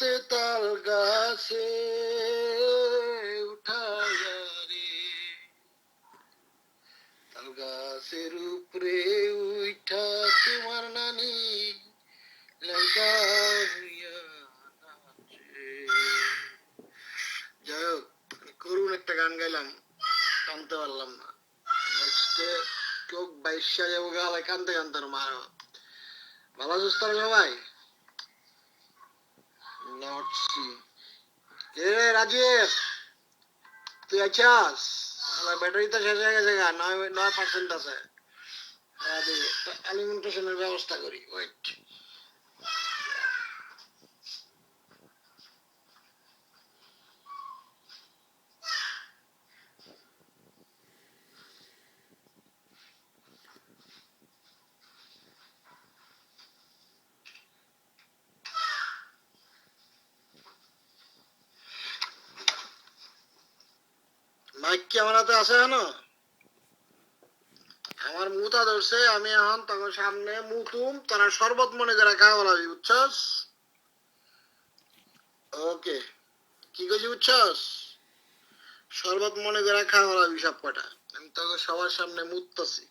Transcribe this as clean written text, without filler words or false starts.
গাছে তাল গাছে উঠায়া রে, তাল গাছের উপরে উঠা তোমার নানি লেখা হইয়া নাচে। যাই হোক, করুন একটা গান গাইলাম, কানতে পারলাম না। নেক্সটে কেউ বাইশা যাবো গালে কানতে কানতে মারো। ভালো আছিস তোরা সবাই? নটসি কে রে রাজেশ, তুই আছিস? আমার ব্যাটারি তো শেষ হয়ে গেছে, 9% আছে। অ্যালিমেন্টেশনের ব্যবস্থা করি, ওয়েট। মাইক কি আমার হাতে আছে এখনো? আমার মুতা ধরছে, আমি এখন তখন সামনে মুতুম, তারা শরবত মনে করে খাওয়া লাগবে, বুঝছস? ওকে, কি কইছি বুঝছস? শরবত মনে করে খাওয়া লাগবে সব কটা। আমি তখন সবার সামনে মুততেছি।